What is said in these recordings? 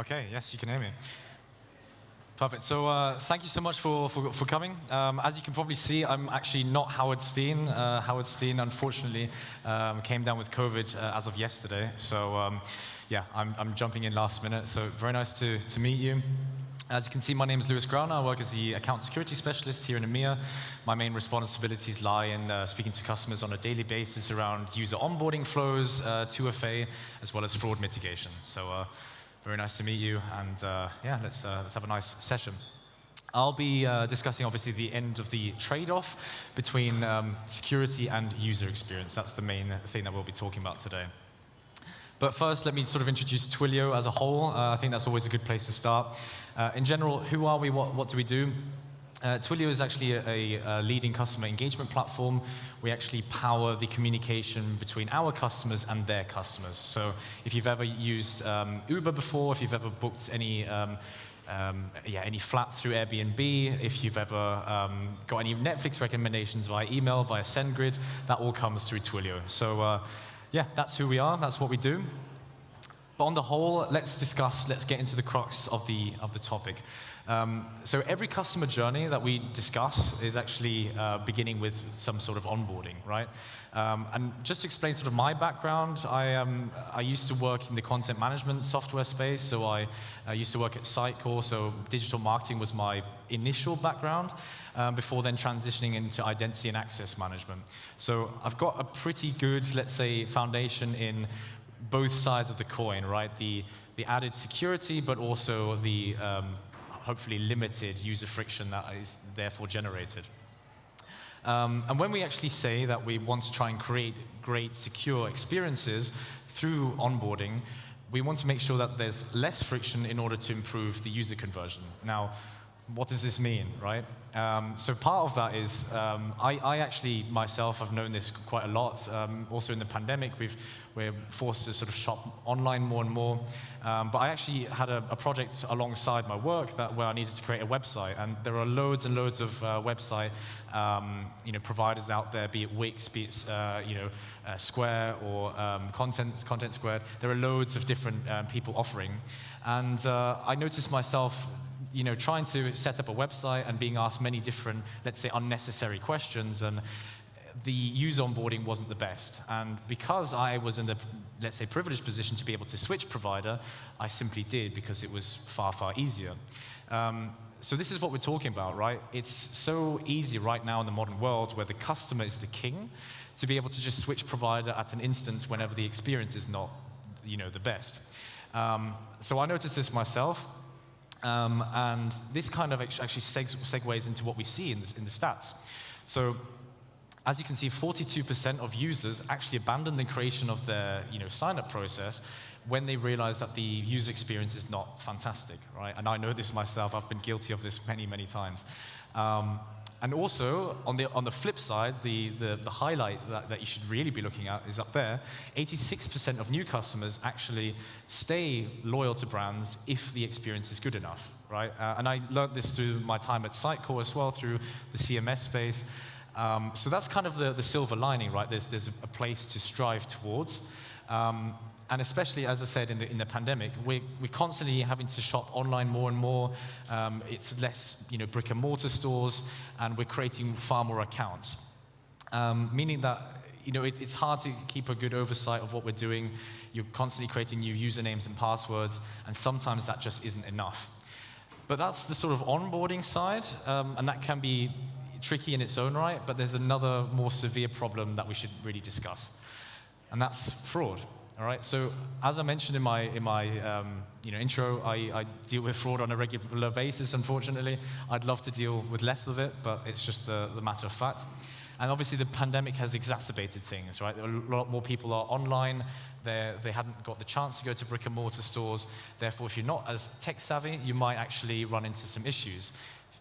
Okay, yes, you can hear me. Perfect. So thank you so much for coming. As you can probably see, I'm actually not Howard Steen. Howard Steen, unfortunately, came down with COVID as of yesterday. So yeah, I'm jumping in last minute. So very nice to meet you. As you can see, my name is Lewis Grauner. I work as the account security specialist here in EMEA. My main responsibilities lie in speaking to customers on a daily basis around user onboarding flows, 2FA, as well as fraud mitigation. So very nice to meet you, and yeah, let's have a nice session. I'll be discussing, obviously, the end of the trade-off between security and user experience. That's the main thing that we'll be talking about today. But first, let me sort of introduce Twilio as a whole. I think that's always a good place to start. In general, who are we? What do we do? Twilio is actually a leading customer engagement platform. We actually power the communication between our customers and their customers. So if you've ever used Uber before, if you've ever booked any flat through Airbnb, if you've ever got any Netflix recommendations via email, via SendGrid, that all comes through Twilio. So yeah, that's who we are, that's what we do. But on the whole, let's get into the crux of the topic. So every customer journey that we discuss is actually beginning with some sort of onboarding, right? And just to explain sort of my background, I used to work in the content management software space, so I used to work at Sitecore, so digital marketing was my initial background, before then transitioning into identity and access management. So I've got a pretty good, let's say, foundation in both sides of the coin, right? The added security, but also the hopefully limited user friction that is therefore generated. And when we actually say that we want to try and create great, secure experiences through onboarding, we want to make sure that there's less friction in order to improve the user conversion. Now, what does this mean, right? So part of that is, I actually myself have known this quite a lot. Also in the pandemic, we're forced to sort of shop online more and more. But I actually had a project alongside my work where I needed to create a website, and there are loads and loads of website providers out there, be it Wix, be it Square or Content Squared. There are loads of different people offering, and I noticed myself trying to set up a website and being asked many different, let's say, unnecessary questions, and the user onboarding wasn't the best. And because I was in the, let's say, privileged position to be able to switch provider, I simply did, because it was far, far easier. So this is what we're talking about, right? It's so easy right now in the modern world, where the customer is the king, to be able to just switch provider at an instance whenever the experience is not, the best. So I noticed this myself. And this kind of actually segues into what we see in the stats. So, as you can see, 42% of users actually abandon the creation of their sign-up process when they realize that the user experience is not fantastic, right? And I know this myself. I've been guilty of this many, many times. And also, on the flip side, the highlight that you should really be looking at is up there. 86% of new customers actually stay loyal to brands if the experience is good enough, right? And I learned this through my time at Sitecore as well, through the CMS space. So that's kind of the silver lining, right? There's a place to strive towards. And especially, as I said, in the pandemic, we're constantly having to shop online more and more. It's less, brick and mortar stores, and we're creating far more accounts. Meaning that, it's hard to keep a good oversight of what we're doing. You're constantly creating new usernames and passwords, and sometimes that just isn't enough. But that's the sort of onboarding side, and that can be tricky in its own right. But there's another more severe problem that we should really discuss, and that's fraud. All right. So as I mentioned in my intro, I deal with fraud on a regular basis. Unfortunately, I'd love to deal with less of it, but it's just the matter of fact. And obviously, the pandemic has exacerbated things. Right. A lot more people are online. They hadn't got the chance to go to brick and mortar stores. Therefore, if you're not as tech savvy, you might actually run into some issues,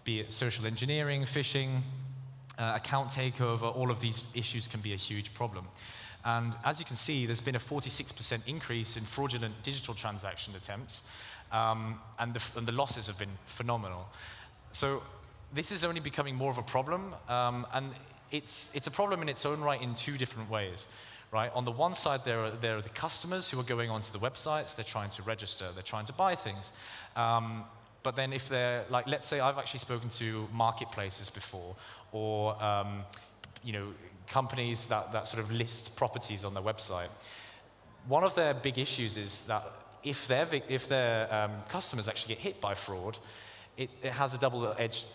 be it social engineering, phishing, account takeover. All of these issues can be a huge problem. And as you can see, there's been a 46% increase in fraudulent digital transaction attempts, and the losses have been phenomenal. So this is only becoming more of a problem, and it's a problem in its own right in two different ways. right? On the one side, there are the customers who are going onto the websites, they're trying to register, they're trying to buy things. But then if they're, like, let's say I've actually spoken to marketplaces before, or companies that sort of list properties on their website. One of their big issues is that if their customers actually get hit by fraud, it has a double-edged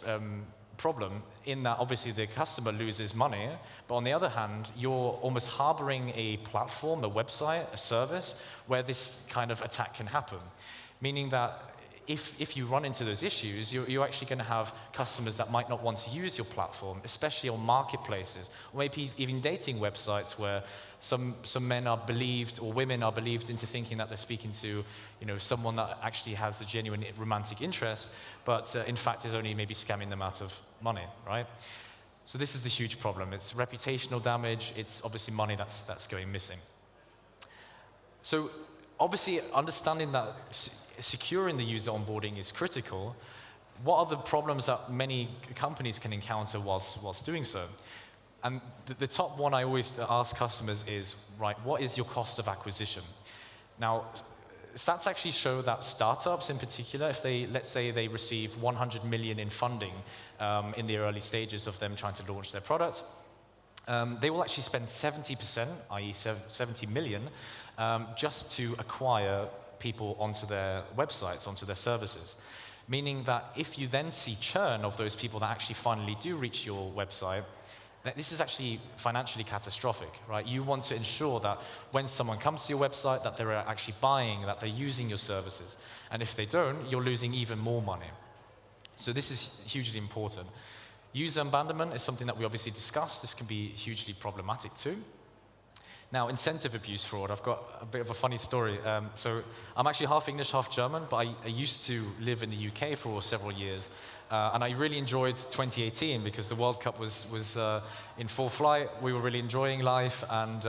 problem in that obviously the customer loses money, but on the other hand, you're almost harboring a platform, a website, a service, where this kind of attack can happen. Meaning that if you run into those issues, you're actually going to have customers that might not want to use your platform, especially on marketplaces, or maybe even dating websites where some men are believed, or women are believed into thinking that they're speaking to someone that actually has a genuine romantic interest, but in fact is only maybe scamming them out of money, right? So this is the huge problem. It's reputational damage, it's obviously money that's going missing. So obviously, understanding that securing the user onboarding is critical. What are the problems that many companies can encounter whilst doing so? And the top one I always ask customers is, right, what is your cost of acquisition? Now, stats actually show that startups in particular, if let's say they receive 100 million in funding in the early stages of them trying to launch their product, they will actually spend 70%, i.e. 70 million, just to acquire people onto their websites, onto their services. Meaning that if you then see churn of those people that actually finally do reach your website, that this is actually financially catastrophic, right? You want to ensure that when someone comes to your website, that they're actually buying, that they're using your services. And if they don't, you're losing even more money. So this is hugely important. User abandonment is something that we obviously discussed. This can be hugely problematic too. Now, incentive abuse fraud, I've got a bit of a funny story. So I'm actually half English, half German, but I used to live in the UK for several years. And I really enjoyed 2018 because the World Cup was in full flight. We were really enjoying life. And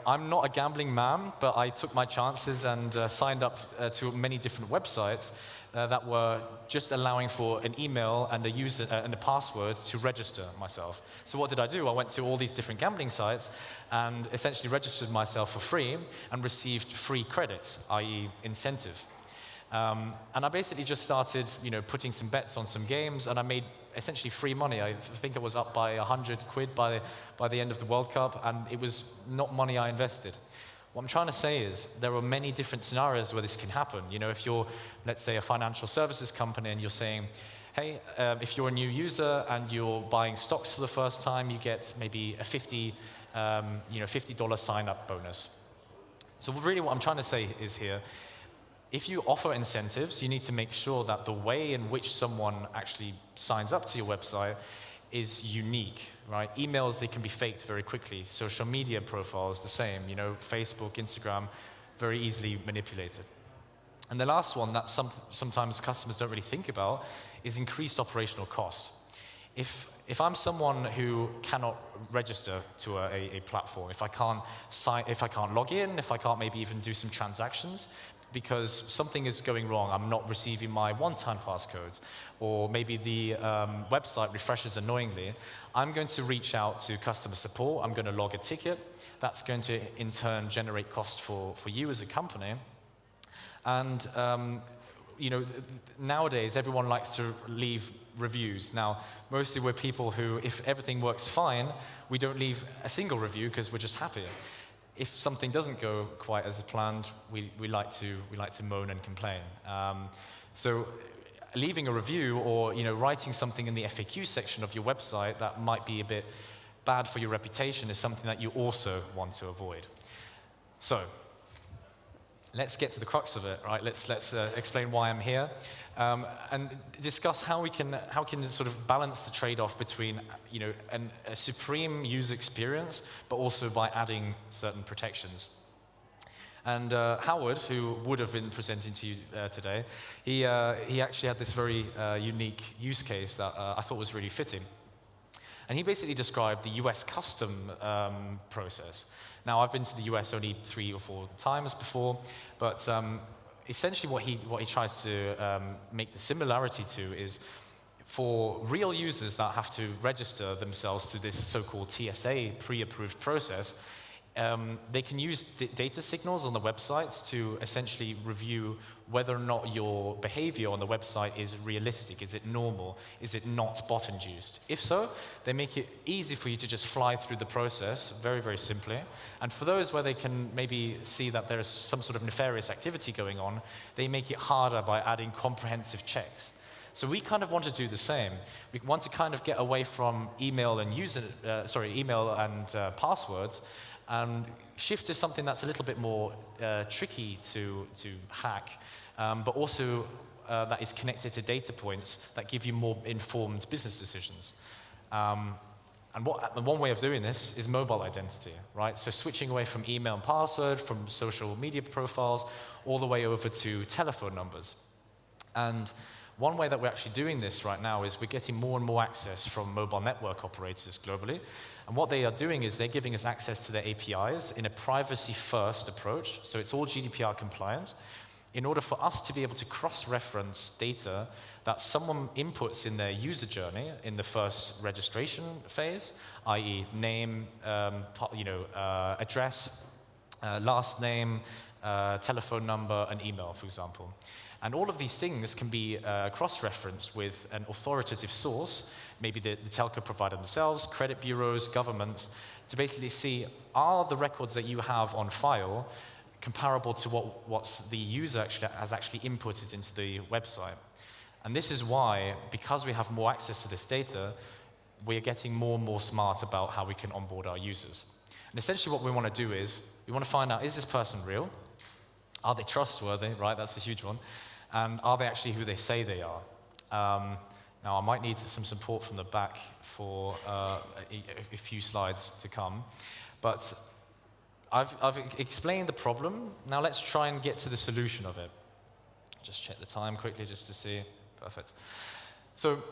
I'm not a gambling man, but I took my chances and signed up to many different websites that were just allowing for an email and a user and a password to register myself. So what did I do? I went to all these different gambling sites and essentially registered myself for free and received free credits, i.e. incentive. And I basically just started, putting some bets on some games, and I made essentially free money. I think it was up by 100 quid by the end of the World Cup, and it was not money I invested. What I'm trying to say is there are many different scenarios where this can happen. If you're, let's say, a financial services company and you're saying, hey, if you're a new user and you're buying stocks for the first time, you get maybe a $50 sign-up bonus. So really what I'm trying to say is here, if you offer incentives, you need to make sure that the way in which someone actually signs up to your website is unique, right? Emails, they can be faked very quickly. Social media profiles, the same. Facebook, Instagram, very easily manipulated. And the last one that sometimes customers don't really think about is increased operational cost. If I'm someone who cannot register to a platform, if I can't log in, if I can't maybe even do some transactions, because something is going wrong, I'm not receiving my one-time passcodes, or maybe the website refreshes annoyingly, I'm going to reach out to customer support, I'm going to log a ticket, that's going to in turn generate cost for you as a company. And nowadays everyone likes to leave reviews. Now, mostly we're people who, if everything works fine, we don't leave a single review because we're just happier. If something doesn't go quite as planned, we like to moan and complain. So leaving a review or writing something in the FAQ section of your website that might be a bit bad for your reputation is something that you also want to avoid. So let's get to the crux of it, right? Let's explain why I'm here, and discuss how we can sort of balance the trade-off between a supreme user experience, but also by adding certain protections. And Howard, who would have been presenting to you today, he actually had this very unique use case that I thought was really fitting. And he basically described the US custom process. Now, I've been to the US only 3 or 4 times before, but essentially what he tries to make the similarity to is for real users that have to register themselves to this so-called TSA, pre-approved process. they can use data signals on the websites to essentially review whether or not your behavior on the website is realistic, is it normal, is it not bot-induced. If so, they make it easy for you to just fly through the process very, very simply. And for those where they can maybe see that there's some sort of nefarious activity going on, they make it harder by adding comprehensive checks. So we kind of want to do the same. We want to kind of get away from email and passwords, and shift to something that's a little bit more tricky to hack, but also that is connected to data points that give you more informed business decisions. And one way of doing this is mobile identity, right? So switching away from email and password, from social media profiles, all the way over to telephone numbers. And one way that we're actually doing this right now is we're getting more and more access from mobile network operators globally. And what they are doing is they're giving us access to their APIs in a privacy-first approach, so it's all GDPR compliant, in order for us to be able to cross-reference data that someone inputs in their user journey in the first registration phase, i.e. name, address, last name, telephone number, and email, for example. And all of these things can be cross-referenced with an authoritative source, maybe the telco provider themselves, credit bureaus, governments, to basically see, are the records that you have on file comparable to what the user has actually inputted into the website. And this is why, because we have more access to this data, we're getting more and more smart about how we can onboard our users. And essentially what we want to do is, we want to find out, is this person real? Are they trustworthy, right? That's a huge one. And are they actually who they say they are? Now, I might need some support from the back for a few slides to come. But I've explained the problem. Now let's try and get to the solution of it. Just check the time quickly just to see. Perfect. So,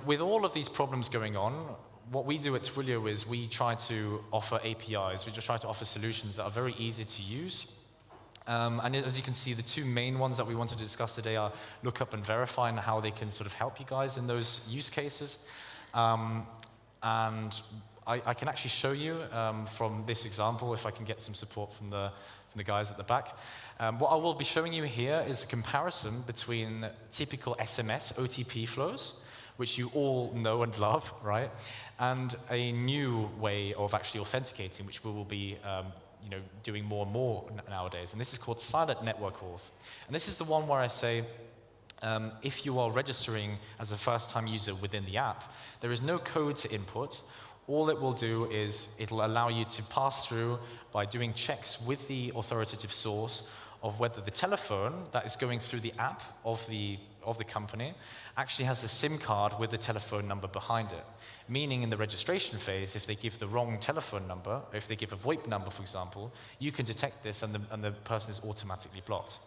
with all of these problems going on, what we do at Twilio is we try to offer APIs. We just try to offer solutions that are very easy to use. And as you can see, the two main ones that we wanted to discuss today are Lookup and Verify, and how they can sort of help you guys in those use cases. And I can actually show you from this example, if I can get some support from the guys at the back. What I will be showing you here is a comparison between typical SMS OTP flows, which you all know and love, right? And a new way of actually authenticating, which we will be doing more and more nowadays. And this is called silent network auth. And this is the one where I say, if you are registering as a first-time user within the app, there is no code to input. All it will do is it'll allow you to pass through by doing checks with the authoritative source of whether the telephone that is going through the app of the company actually has a SIM card with the telephone number behind it. Meaning in the registration phase, if they give the wrong telephone number, if they give a VoIP number, for example, you can detect this and the person is automatically blocked.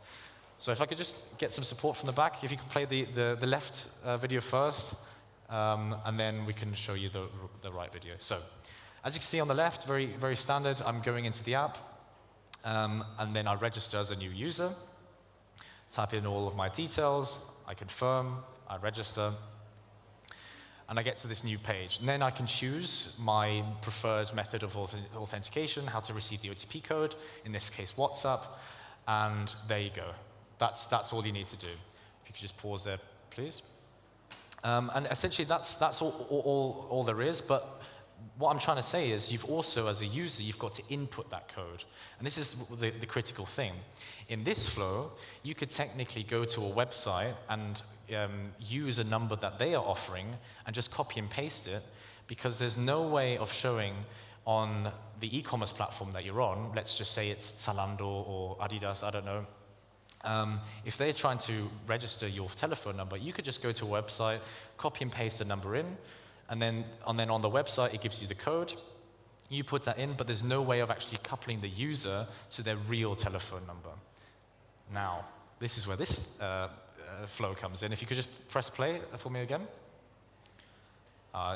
So if I could just get some support from the back, if you could play the left video first, and then we can show you the right video. So, as you can see on the left, very, very standard, I'm going into the app, and then I register as a new user, type in all of my details, I confirm, I register, and I get to this new page. And then I can choose my preferred method of authentication, how to receive the OTP code, in this case WhatsApp, and there you go. That's all you need to do. If you could just pause there, please. And essentially, that's all there is. But what I'm trying to say is, you've also, as a user, you've got to input that code. And this is the critical thing. In this flow, you could technically go to a website and use a number that they are offering and just copy and paste it, because there's no way of showing on the e-commerce platform that you're on, let's just say it's Zalando or Adidas, I don't know. If they're trying to register your telephone number, you could just go to a website, copy and paste the number in, and then on the website, it gives you the code. You put that in, but there's no way of actually coupling the user to their real telephone number. Now, this is where this flow comes in. If you could just press play for me again.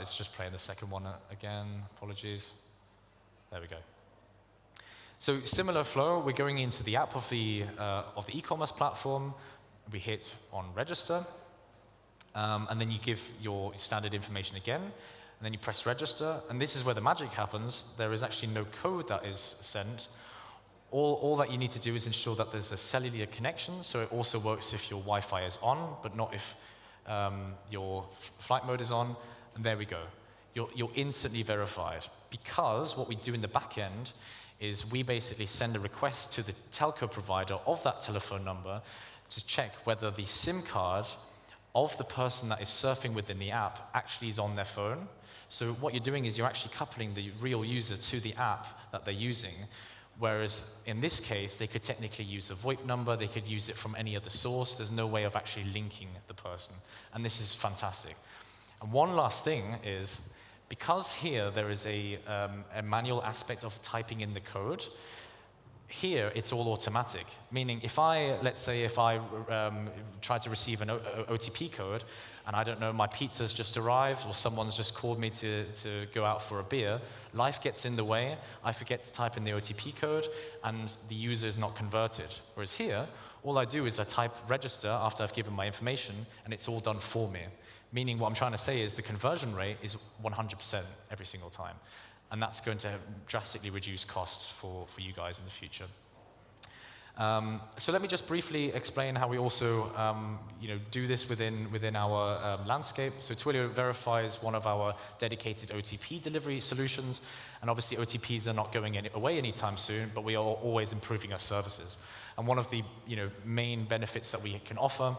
It's just playing the second one again. Apologies. There we go. So similar flow, we're going into the app of the e-commerce platform. We hit on register, and then you give your standard information again. and then you press register, and this is where the magic happens. There is actually no code that is sent. All that you need to do is ensure that there's a cellular connection, so it also works if your Wi-Fi is on, but not if your flight mode is on, and there we go. You're instantly verified, because what we do in the back end is we basically send a request to the telco provider of that telephone number to check whether the SIM card of the person that is surfing within the app actually is on their phone. So what you're doing is you're actually coupling the real user to the app that they're using, whereas in this case, they could technically use a VoIP number, they could use it from any other source. There's no way of actually linking the person, and this is fantastic. And one last thing is, because here there is a manual aspect of typing in the code, here it's all automatic. Meaning let's say if I try to receive an OTP code, and I don't know, my pizza's just arrived, or someone's just called me to go out for a beer, life gets in the way, I forget to type in the OTP code, and the user is not converted. Whereas here, all I do is I type register after I've given my information, and it's all done for me. Meaning what I'm trying to say is the conversion rate is 100% every single time. And that's going to drastically reduce costs for you guys in the future. So let me just briefly explain how we also do this within our landscape. So Twilio Verify is one of our dedicated OTP delivery solutions. And obviously OTPs are not going away anytime soon, but we are always improving our services. And one of the main benefits that we can offer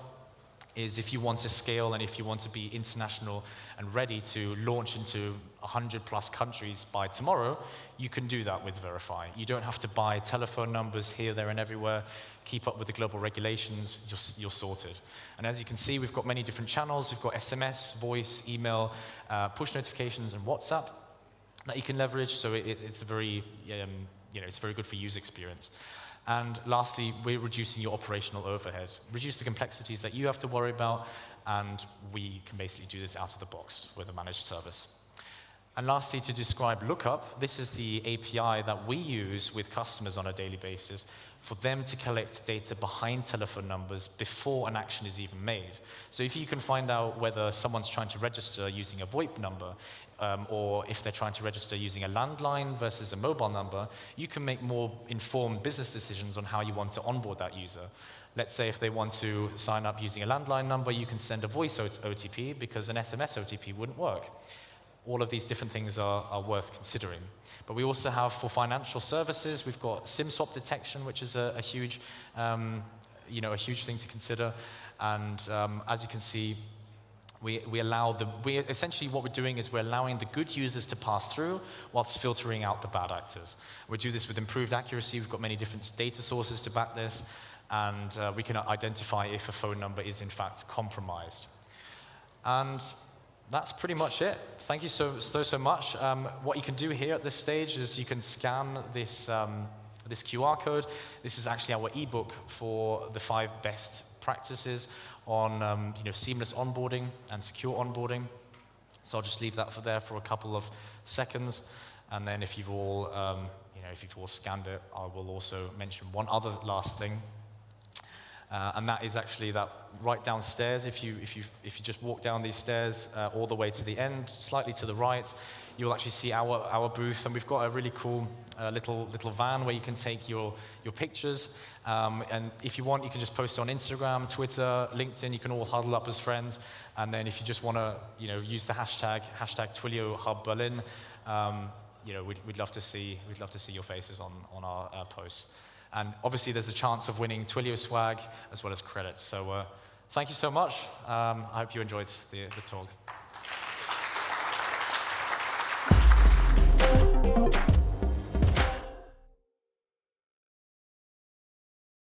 is if you want to scale and if you want to be international and ready to launch into 100+ countries by tomorrow, you can do that with Verify. You don't have to buy telephone numbers here, there, and everywhere, keep up with the global regulations, you're sorted. And as you can see, we've got many different channels. We've got SMS, voice, email, push notifications, and WhatsApp that you can leverage, so it's very good for user experience. And lastly, we're reducing your operational overhead, reduce the complexities that you have to worry about, and we can basically do this out of the box with a managed service. And lastly, to describe Lookup, this is the API that we use with customers on a daily basis for them to collect data behind telephone numbers before an action is even made. So if you can find out whether someone's trying to register using a VoIP number, or if they're trying to register using a landline versus a mobile number, you can make more informed business decisions on how you want to onboard that user. Let's say if they want to sign up using a landline number, you can send a voice OTP because an SMS OTP wouldn't work. All of these different things are worth considering. But we also have, for financial services, we've got SIM swap detection, which is a huge thing to consider. And as you can see, essentially what we're doing is we're allowing the good users to pass through whilst filtering out the bad actors. We do this with improved accuracy. We've got many different data sources to back this, and we can identify if a phone number is in fact compromised. And that's pretty much it. Thank you so much. What you can do here at this stage is you can scan this QR code. This is actually our ebook for the 5 best practices on seamless onboarding and secure onboarding. So I'll just leave that there for a couple of seconds, and then if you've all scanned it, I will also mention one other last thing, and that is actually that right downstairs. If you just walk down these stairs all the way to the end, slightly to the right, you'll actually see our booth, and we've got a really cool little van where you can take your pictures. And if you want, you can just post it on Instagram, Twitter, LinkedIn. You can all huddle up as friends. And then if you just want to, use the hashtag Twilio Hub Berlin, we'd love to see your faces on our posts. And obviously, there's a chance of winning Twilio swag as well as credits. So thank you so much. I hope you enjoyed the talk.